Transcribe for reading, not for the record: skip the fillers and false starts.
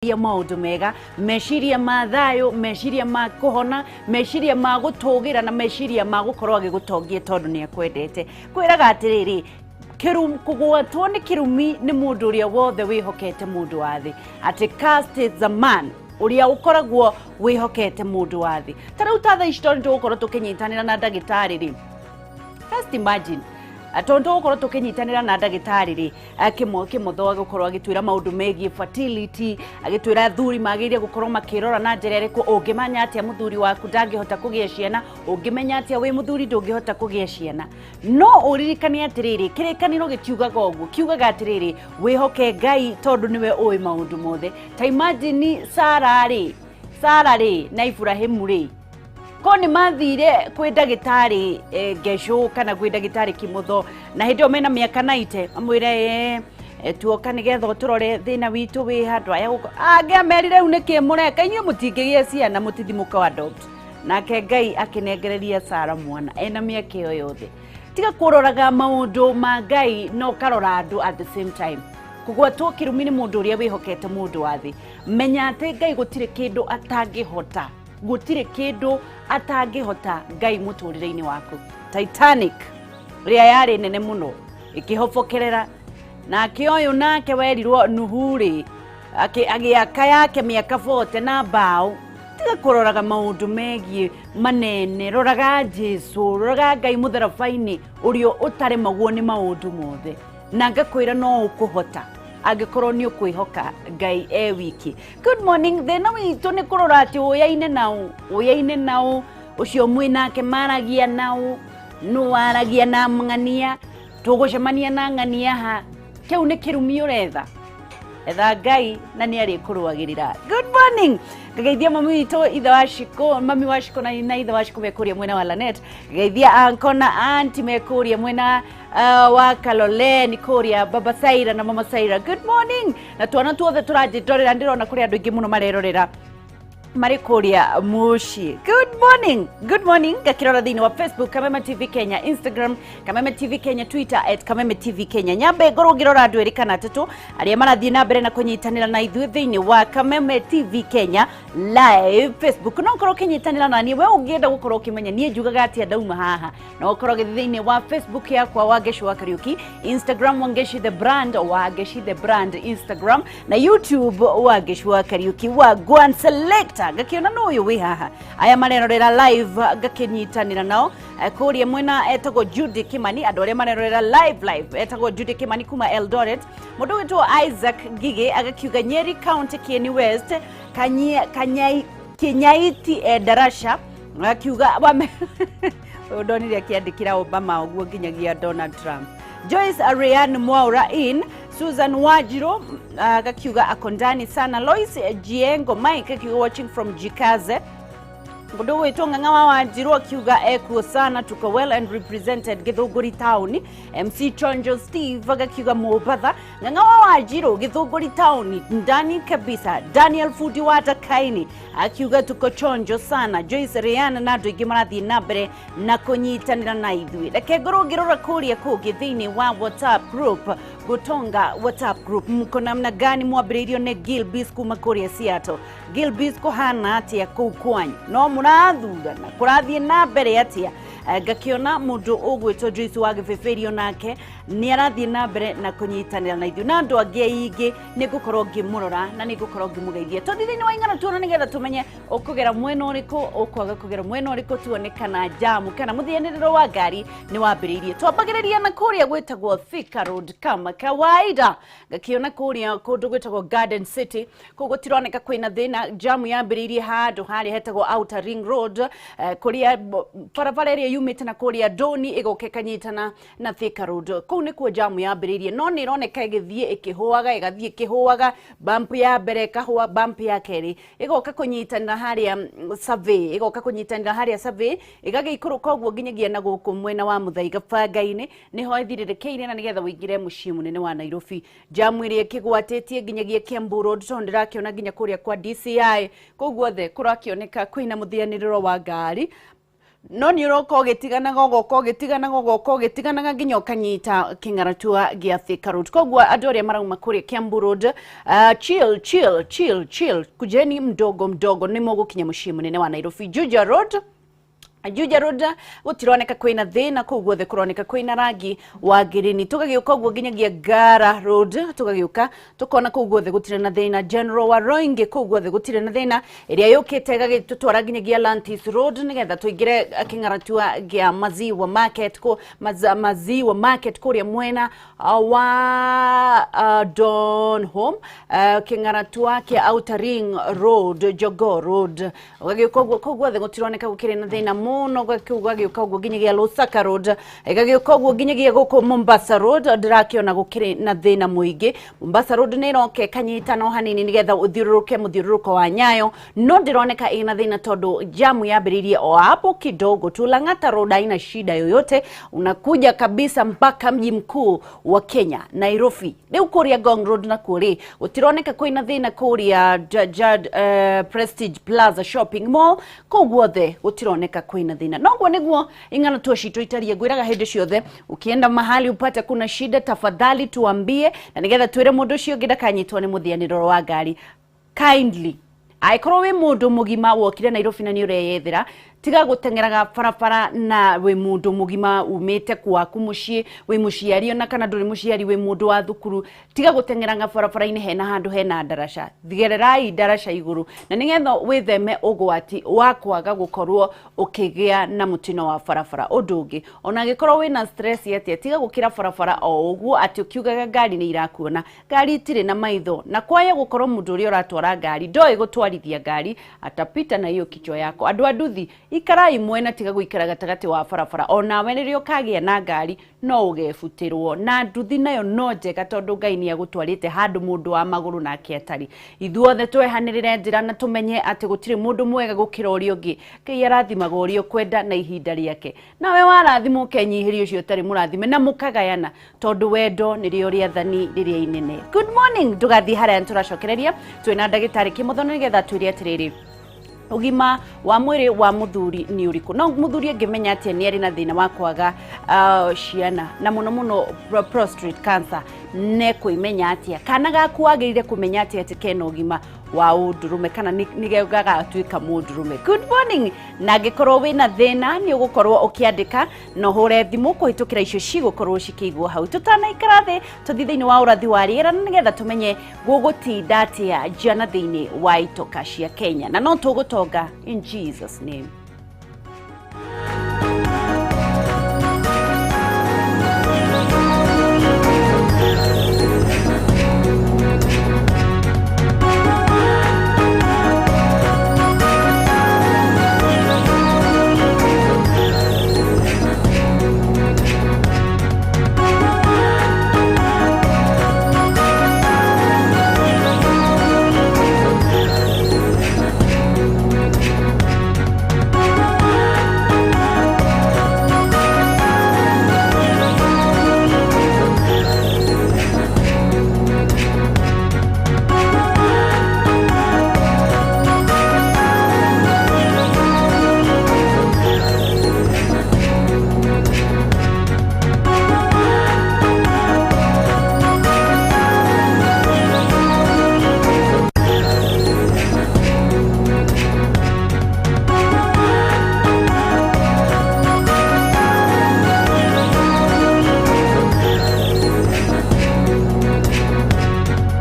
ya maundu mega meshiria ma thayo meshiria ma kuhona meshiria ma gutugira na meshiria ma gukorwo agigutongia tondu ni akwendete kwiraga atiriri kugwatwo ni kirumi ni mundu uria wothe wihokete mundu wa thi ati cast is a man uria ukoragwo wihokete mundu wa thi tara utatha ishtori ndukorwo tukinyitanira na ndagitari ri just imagine atondo gukorwo tukinyitanira na ndagitari ri kimotho gukorwo agitwira maundu megie fertility agitwira thuri magiria gukorwo makirora na njira iriku ungimanya atia muthuri waku ndangihota kugia ciana ungimenya atia wi muthuri ndungihota kugia ciana no uririkania atiriri kirikaniro gitiugaga uguo kiugaga atiriri wihoke Ngai tondu niwe oi maundu mothe ta imagine Sara ri na Ibrahimu ri koni mathire kwi ndagitari gesho kana kwi ndagitari kimutho na hindio mena miaka 90 amwire tuoka nigetho turore thina witu wi handu aya guko angiamerire u niki mureka inyu mutingigie ciana mutithimuka wa adopt nake Ngai akinengereria Sara mwana ena miaka iyo yothe tiga kuroraga maundu ma Ngai no karora andu at the same time kugwatwo kirumi ni mundu uria wihokete mundu wa thi menya ati Ngai gutire kindu atangihota gutire kindu atangihota Ngai muturire-ini waku Titanic ria yari nene muno ikihofokerera na kioyo nake werirwo nuhuri agiaka yake miaka 40 na bao tiga kuroraga maundu megie manene roraga Jesu roraga Ngai mutherabaini urio utare maguo ni maundu mothe na ngakwira no ukuhota agikorwo ni ukwihoka Ngai wiki. Good morning thena witu ni kurora ati uyaine nau ucio mwinake maragia nau nu waragia na mngania tugucemania na ngania ha kiu ni kirumi uretha etha Ngai na ni ari kurwagirira. Good morning gageithia mami witu ithe washiko mami washiko na ithe washiko mekuria mwena wa Lanet gageithia anko na auntie mekuria mwena wa Kalole ni kuria baba Saira na mama Saira. Good morning na tuana tuothe turajidorera ndirona kuri andu ingi muno marerorera marikuria mushi. Good morning gakirora thini wa Facebook Kameme TV Kenya, Instagram Kameme TV Kenya, Twitter @Kameme TV Kenya. Nyambe ngoro ngirora andu eri kana atatu aria marathie na mbere na kunyitanira na ithuĩ thini wa Kameme TV Kenya live Facebook no ngoro kinyitanira na nie we ungienda gukorwo kimenya nie njugaga atia ndauma haha no ngoro thini wa Facebook yakwa Wageshi wa Kariuki, Instagram Wageshi the brand Wageshi the brand Instagram na YouTube Wageshi wa Kariuki wa Gwan Selector gakiona no uyu wi haha aya marerorera live gakinyitanira nao kuria mwena etago Judy Kimani andu aria marerorera live etago Judy Kimani kuma Eldoret mundu witwo Isaac Gige agakiuga Nyeri County Kieni West Kinyaiti Darasha akiuga udonire akiandikira Obama uguo nginyagia Donald Trump. Joyce Ariane Mwaura in Susan Wajiro agakiuga akondani sana. Lois Jiengo Mike akiuga watching from Jikaze. Mudo wetu nganga Wajiro akiuga ekuo sana tuko well and represented Githunguri Town. MC Chonjo Steve agakiuga Mobatha nganga Wajiro Githunguri Town ndani kabisa. Daniel Fudiwata Kaini akiuga tuko chonjo sana. Joyce Rihanna nadu igimarathi nabere na kunyitanira na ithui reke ngoro ngirora kuria kugi thini wa WhatsApp group gutonga WhatsApp group mko namna gani mwambiririo ne Gilbis kuma kuria Seattle. Gilbis ko hana atia kukwanyu no murathura na kurathie na mbere atia gakiona mundu ugwitwo Joyce wa Gifeferio nake ni arathie na mbere na kunyitanira na ithui na andu angi ingi ni gukorwo ngimurora na ni gukorwo ngimugeithia to thini wa ingana tuona nigetha tumenye ukugera mwena uriku ukwaga kugera mwena uriku tuone kana jamu kana muthianiriro wa ngari ni wambiririe twambagiriria na kuria gwitagwo Thika Road kama kawaida gakiona kuria kundu gwitagwo Garden City kugutirwaneka kwina thina jamu yambiririe handu hari hetagwo Outer Ring Road kuria barabara ria yumite na kuria Doni igokekanyitana na Thika Road kuu ni kuo jamu yambiririe no ni ironeka igithie ikihuaga igathie ikihuaga bump ya mbere kahua bump ya keri igoka kunyitanira haria survey igoka kunyitanira haria survey igage ikuruka uguo nginyagia na guku mwena wa Muthaiga Banga-ini niho ithirirekeire na nigetha wingire muciĩ munene wa Nairobi. Jamu iria kigwatetie nginyagia Kiambu Road tondirakiona nginya kuria kwa DCI koguo the kurakioneka kwina muthianiriro wa ngari no ni roko getigana gogo getigana gogo getigana nginya kanyita kingaratua gia Thika Road kogwa adoria marauma kuri Kiambu Road chill kujeni mdogo ni mogo kinya mushimu nene wa Nairobi Juja Road gutironeka kwina thina kugwo the kuroneka kwina rangi wa girini tugagiuka gwo ginyagia Ngara Road tugagiuka tukona kugwo the gutire na thina General wa Roingi kugwo the gutire na thina iria yukite gagitutwara ginyagia Atlantis Road nigetha tuigire kingaratua gia Maziwa Market ko Maziwa Market kuria mwena wa Don Home kingaratua kia Outer Ring Road Jogo Road ugagiuka kugwo the gutironeka gukire na thina no gwagiuka gwo ginyagia Lusaka Road gagiuka gwo ginyagia goko Mombasa Road ndirakiona gukire na thina muingi Mombasa Road ni roke kanyita no hanini nigetha uthiururuke muthiururuko wa Nyayo no ndironeka ina thina tondu jamu yambiririe o hapo kidogo tu Lang'ata Road haina shida yoyote unakuja kabisa mpaka mji mkuu wa Kenya Nairobi riu kuria Ngong Road na kuri utironeka kwina thina kuria Prestige Plaza Shopping Mall kogwo the utironeka kwina thina nogwo niguo ingana tuashito itaria gwiraga hende ciothe ukienda mahali upata kuna shida tafadhali tuambie na nigetha twire mundu ucio ngida kanyitwo ni muthianiro wa ngari kindly aikoro we mundu mugima wokire Nairobi na ni ureyethira tiga gutengeraga farafara na we mundu mugima umete kwaku mucii we muciari ona kana nduri muciari we mundu wa thukuru tiga gutengeraga farafara-ini hena handu hena ndarasha thigererai ndarasha iguru na nigetha witheme ugwati wa kwaga gukorwo ukigia na mutino wa farafara udungi ona gikorwo wina stress yete tiga gukira farafara o uguo ati ukiugaga ngari ni irakuona ngari itire na maitho na kwaya gukorwo mundu uri uratwara ngari ndoi gutwarithia ngari atapita na hiyo kichwa yako andu aduthi ikarai mwena tiga guikara gatagati wa farafara ona we nirio kagia na ngari no ugefutirwo na nduthi nayo no njega tondu Ngai ni agutwarite handu mundu wa maguru nake atari ithuothe twehanirire njira na tumenye ati gutire mundu mwega gukira urio ngi Ngai arathimaga urio kwenda na ihinda riake nawe warathimo ukenyihiria ucio tari murathime na mukagayana tondu wendo nirio riathani riria inene. Good morning ndugathi haria turacokereria twina ndagitari Kimuthono nigetha twire atiriri ugima wa mwiri wa muthuri ni uriku no muthuri ngimenya ati ni ari na thina wa kwaga ciana na muno prostate cancer ne kuimenya ati kana gaku agirire kumenya ati kena ugima wa undurume kana nigegaga atuika mundurume. Good morning na gikorwo wina thina ni ugukorwo ukiandika no hure thimu kuhitukira icio cigukorwo cikigwo hau tutanaikara thi tuthi thiini wa urathi wa riera nigetha tumenye gugutinda atia jana thiini wa itoka cia Kenya na no tugutonga in Jesus name.